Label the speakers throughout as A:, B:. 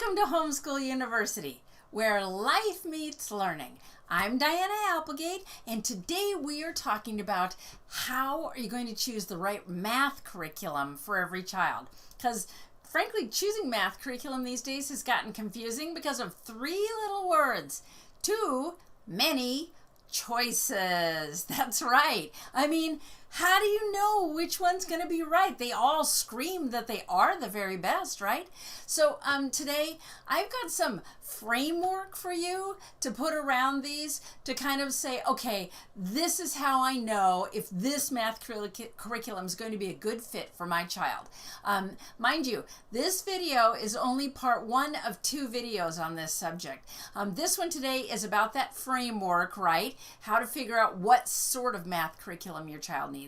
A: Welcome to Homeschool University, where life meets learning. I'm Diana Applegate, and today we are talking about how are you going to choose the right math curriculum for every child. Because frankly, choosing math curriculum these days has gotten confusing because of three little words: too many choices. That's right. I mean, how do you know which one's going to be right? They all scream that they are the very best, right? So today I've got some framework for you to put around these to kind of say, okay, this is how I know if this math curriculum is going to be a good fit for my child. Mind you, this video is only part one of two videos on this subject. This one today is about that framework, right? How to figure out what sort of math curriculum your child needs.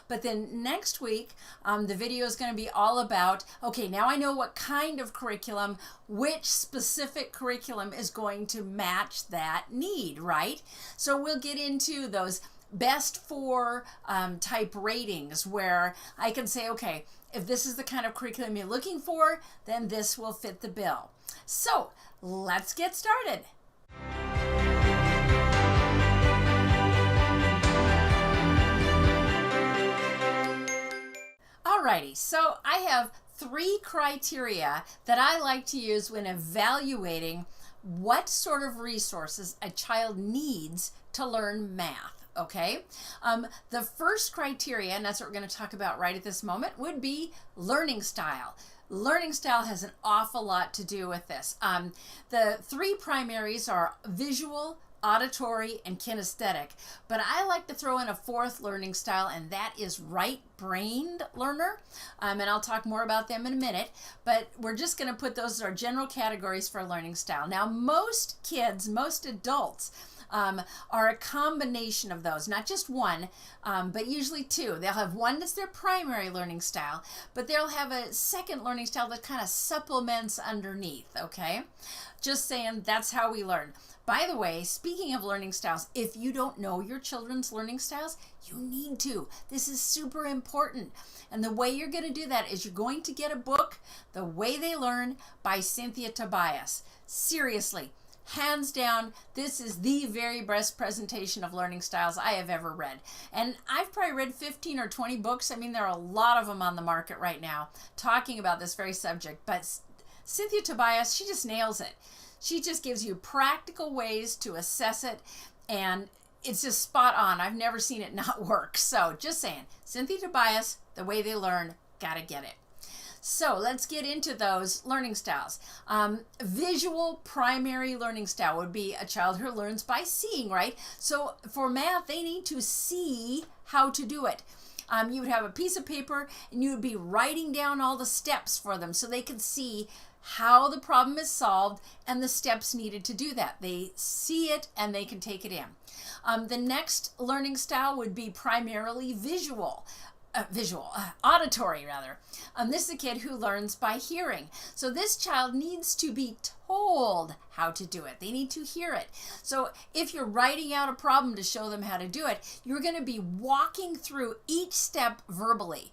A: But then next week, the video is going to be all about, okay, now I know what kind of curriculum, which specific curriculum is going to match that need, right? So we'll get into those best four type ratings where I can say, okay, if this is the kind of curriculum you're looking for, then this will fit the bill. So let's get started. Alrighty, so I have three criteria that I like to use when evaluating what sort of resources a child needs to learn math, okay? The first criteria, and that's what we're going to talk about right at this moment, would be learning style. Learning style has an awful lot to do with this. The three primaries are visual, auditory, and kinesthetic, but I like to throw in a fourth learning style, and that is right-brained learner, and I'll talk more about them in a minute, but we're just going to put those as our general categories for learning style. Now, most kids, most adults, are a combination of those, not just one, but usually two. They'll have one that's their primary learning style, but they'll have a second learning style that kind of supplements underneath, okay? Just saying, that's how we learn. By the way, speaking of learning styles, if you don't know your children's learning styles, you need to. This is super important. And the way you're going to do that is you're going to get a book, The Way They Learn by Cynthia Tobias. Seriously, hands down, this is the very best presentation of learning styles I have ever read. And I've probably read 15 or 20 books. I mean, there are a lot of them on the market right now talking about this very subject. But Cynthia Tobias, she just nails it. She just gives you practical ways to assess it, and it's just spot on. I've never seen it not work. So just saying, Cynthia Tobias, The Way They Learn, gotta get it. So let's get into those learning styles. Visual primary learning style would be a child who learns by seeing, right? So for math, they need to see how to do it. You would have a piece of paper and you would be writing down all the steps for them so they can see how the problem is solved and the steps needed to do that. They see it and they can take it in. The next learning style would be primarily auditory rather. This is a kid who learns by hearing. So this child needs to be told how to do it. They need to hear it. So if you're writing out a problem to show them how to do it, you're going to be walking through each step verbally.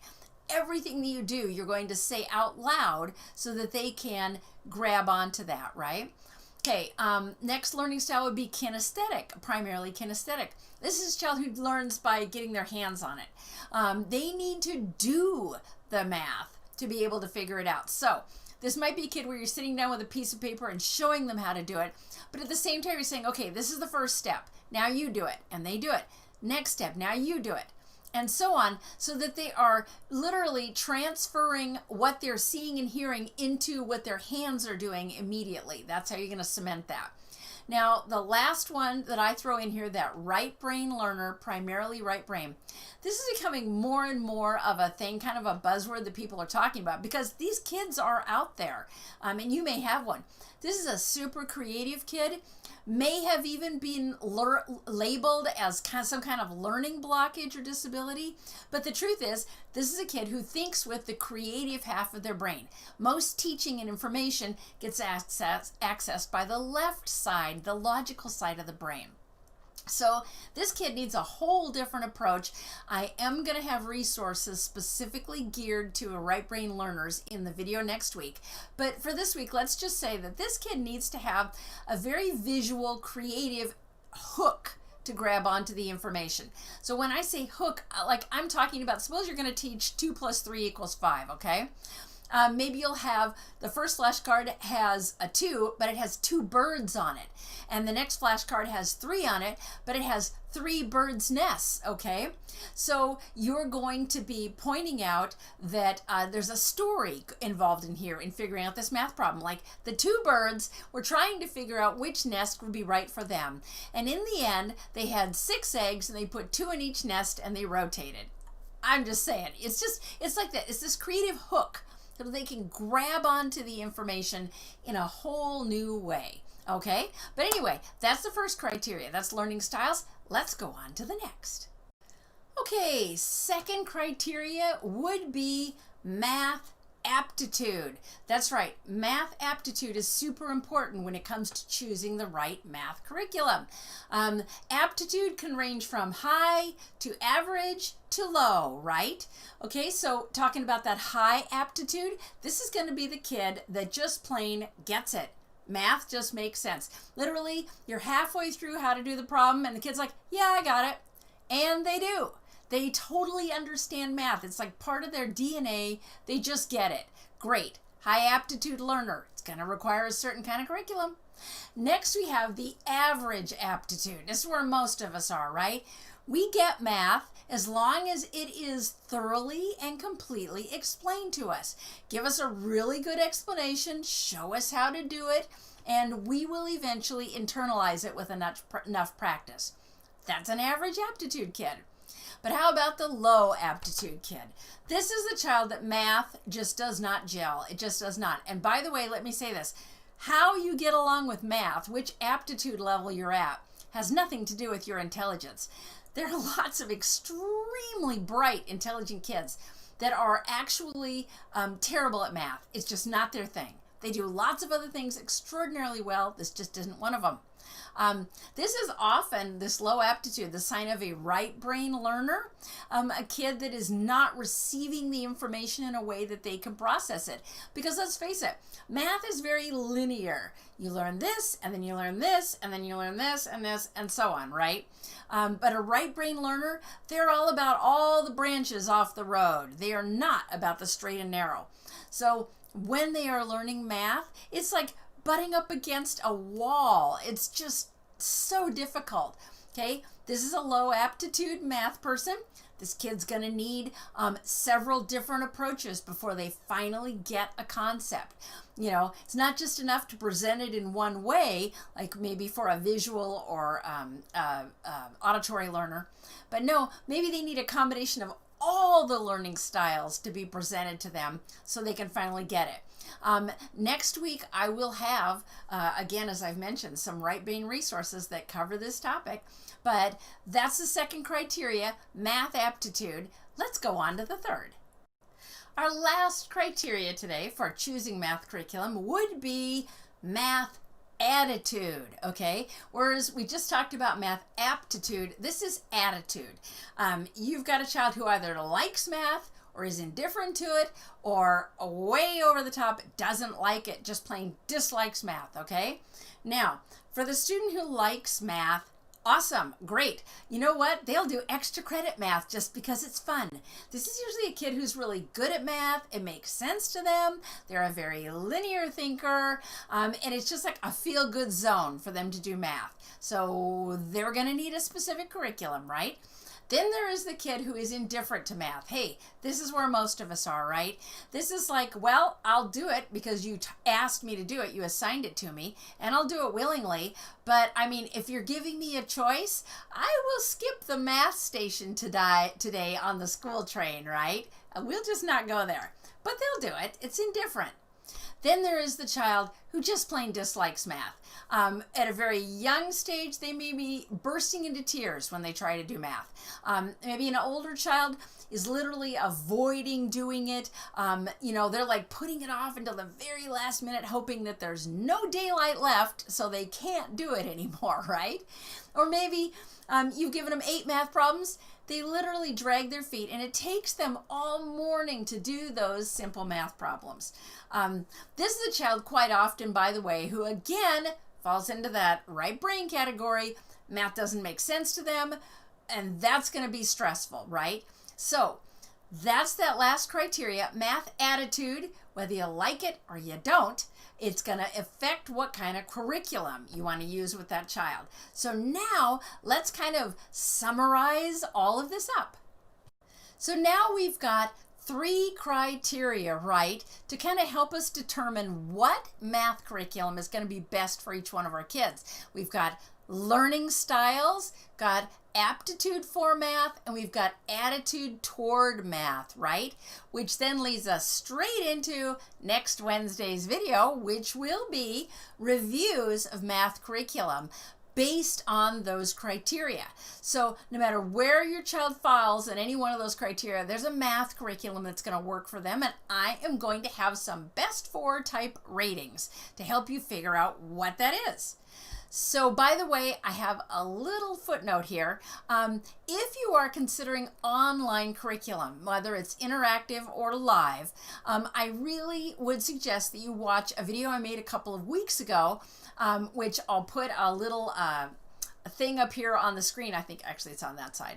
A: Everything that you do, you're going to say out loud so that they can grab onto that, right? Okay, next learning style would be kinesthetic, primarily kinesthetic. This is a child who learns by getting their hands on it. They need to do the math to be able to figure it out. So this might be a kid where you're sitting down with a piece of paper and showing them how to do it, but at the same time you're saying, okay, this is the first step. Now you do it, and they do it. Next step, now you do it. And so on, so that they are literally transferring what they're seeing and hearing into what their hands are doing immediately. That's how you're going to cement that. Now, the last one that I throw in here, that right brain learner, primarily right brain. This is becoming more and more of a thing, kind of a buzzword that people are talking about because these kids are out there, and you may have one. This is a super creative kid, may have even been labeled as some kind of learning blockage or disability, but the truth is, this is a kid who thinks with the creative half of their brain. Most teaching and information gets accessed by the left side, the logical side of the brain. So this kid needs a whole different approach. I am going to have resources specifically geared to right brain learners in the video next week. But for this week, let's just say that this kid needs to have a very visual, creative hook to grab onto the information. So when I say hook, like I'm talking about, suppose you're going to teach 2 + 3 = 5, okay? Maybe you'll have the first flashcard has a 2, but it has 2 birds on it. And the next flashcard has 3 on it, but it has 3 birds' nests, okay? So you're going to be pointing out that there's a story involved in here in figuring out this math problem. Like the 2 birds were trying to figure out which nest would be right for them. And in the end, they had 6 eggs and they put 2 in each nest and they rotated. I'm just saying, it's like that. It's this creative hook so they can grab onto the information in a whole new way, okay? But anyway, that's the first criteria. That's learning styles. Let's go on to the next. Okay, second criteria would be math aptitude. That's right, math aptitude is super important when it comes to choosing the right math curriculum. Aptitude can range from high to average to low, right? Okay, so talking about that high aptitude, this is going to be the kid that just plain gets it. Math just makes sense. Literally, you're halfway through how to do the problem and the kid's like, yeah, I got it. And they do. They totally understand math. It's like part of their DNA. They just get it. Great. High aptitude learner. It's going to require a certain kind of curriculum. Next, we have the average aptitude. This is where most of us are, right? We get math as long as it is thoroughly and completely explained to us. Give us a really good explanation, show us how to do it, and we will eventually internalize it with enough practice. That's an average aptitude kid. But how about the low aptitude kid? This is the child that math just does not gel. It just does not. And by the way, let me say this. How you get along with math, which aptitude level you're at, has nothing to do with your intelligence. There are lots of extremely bright, intelligent kids that are actually terrible at math. It's just not their thing. They do lots of other things extraordinarily well. This just isn't one of them. This is often, this low aptitude, the sign of a right brain learner, a kid that is not receiving the information in a way that they can process it. Because let's face it, math is very linear. You learn this, and then you learn this, and then you learn this, and so on, right? But a right brain learner, they're all about all the branches off the road. They are not about the straight and narrow. So when they are learning math, it's like butting up against a wall. It's just so difficult, okay? This is a low aptitude math person. This kid's gonna need several different approaches before they finally get a concept. You know, it's not just enough to present it in one way, like maybe for a visual or auditory learner, but no, maybe they need a combination of all the learning styles to be presented to them so they can finally get it. Next week, I will have, again, as I've mentioned, some right brain resources that cover this topic, but that's the second criteria, math aptitude. Let's go on to the third. Our last criteria today for choosing math curriculum would be math attitude, okay? Whereas we just talked about math aptitude, this is attitude. You've got a child who either likes math or is indifferent to it, or way over the top, doesn't like it, just plain dislikes math, okay? Now, for the student who likes math, awesome, great. You know what? They'll do extra credit math just because it's fun. This is usually a kid who's really good at math. It makes sense to them. They're a very linear thinker, and it's just like a feel-good zone for them to do math. So they're going to need a specific curriculum, right? Then there is the kid who is indifferent to math. Hey, this is where most of us are, right? This is like, well, I'll do it because you asked me to do it. You assigned it to me, and I'll do it willingly. But, I mean, if you're giving me a choice, I will skip the math station today on the school train, right? We'll just not go there. But they'll do it. It's indifferent. Then there is the child who just plain dislikes math. At a very young stage, they may be bursting into tears when they try to do math. Maybe an older child is literally avoiding doing it. They're like putting it off until the very last minute, hoping that there's no daylight left so they can't do it anymore, right? Or maybe you've given them 8 math problems. They literally drag their feet, and it takes them all morning to do those simple math problems. This is a child quite often, by the way, who again falls into that right brain category. Math doesn't make sense to them, and that's going to be stressful, right? So that's that last criteria, math attitude. Whether you like it or you don't, it's going to affect what kind of curriculum you want to use with that child. So now let's kind of summarize all of this up. So now we've got 3 criteria, right, to kind of help us determine what math curriculum is going to be best for each one of our kids. We've got learning styles, got aptitude for math, and we've got attitude toward math, right? Which then leads us straight into next Wednesday's video, which will be reviews of math curriculum based on those criteria. So no matter where your child falls in any one of those criteria, there's a math curriculum that's going to work for them, and I am going to have some best 4 type ratings to help you figure out what that is. So by the way, I have a little footnote here. If you are considering online curriculum, whether it's interactive or live, I really would suggest that you watch a video I made a couple of weeks ago, which I'll put a little thing up here on the screen. I think actually it's on that side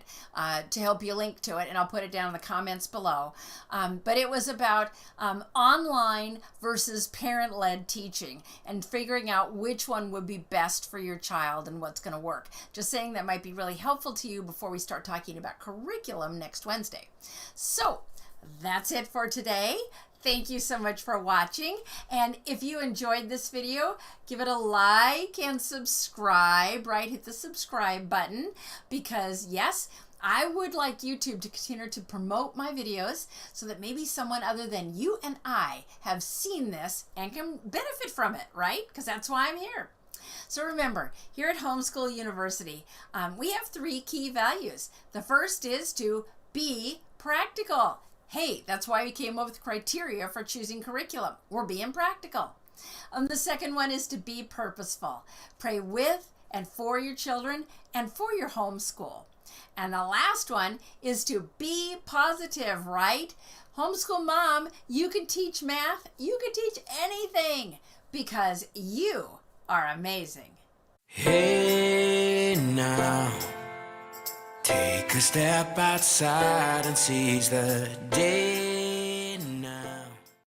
A: to help you link to it, and I'll put it down in the comments below. But it was about online versus parent-led teaching and figuring out which one would be best for your child and what's going to work. Just saying that might be really helpful to you before we start talking about curriculum next Wednesday. So that's it for today. Thank you so much for watching, and if you enjoyed this video, give it a like and subscribe, right? Hit the subscribe button, because yes, I would like YouTube to continue to promote my videos so that maybe someone other than you and I have seen this and can benefit from it, right? Because that's why I'm here. So remember, here at Homeschool University, we have 3 key values. The first is to be practical. Hey, that's why we came up with criteria for choosing curriculum. We're being practical. The second one is to be purposeful. Pray with and for your children and for your homeschool. And the last one is to be positive, right? Homeschool mom, you can teach math, you can teach anything, because you are amazing.
B: Hey now, take a step outside and seize the day.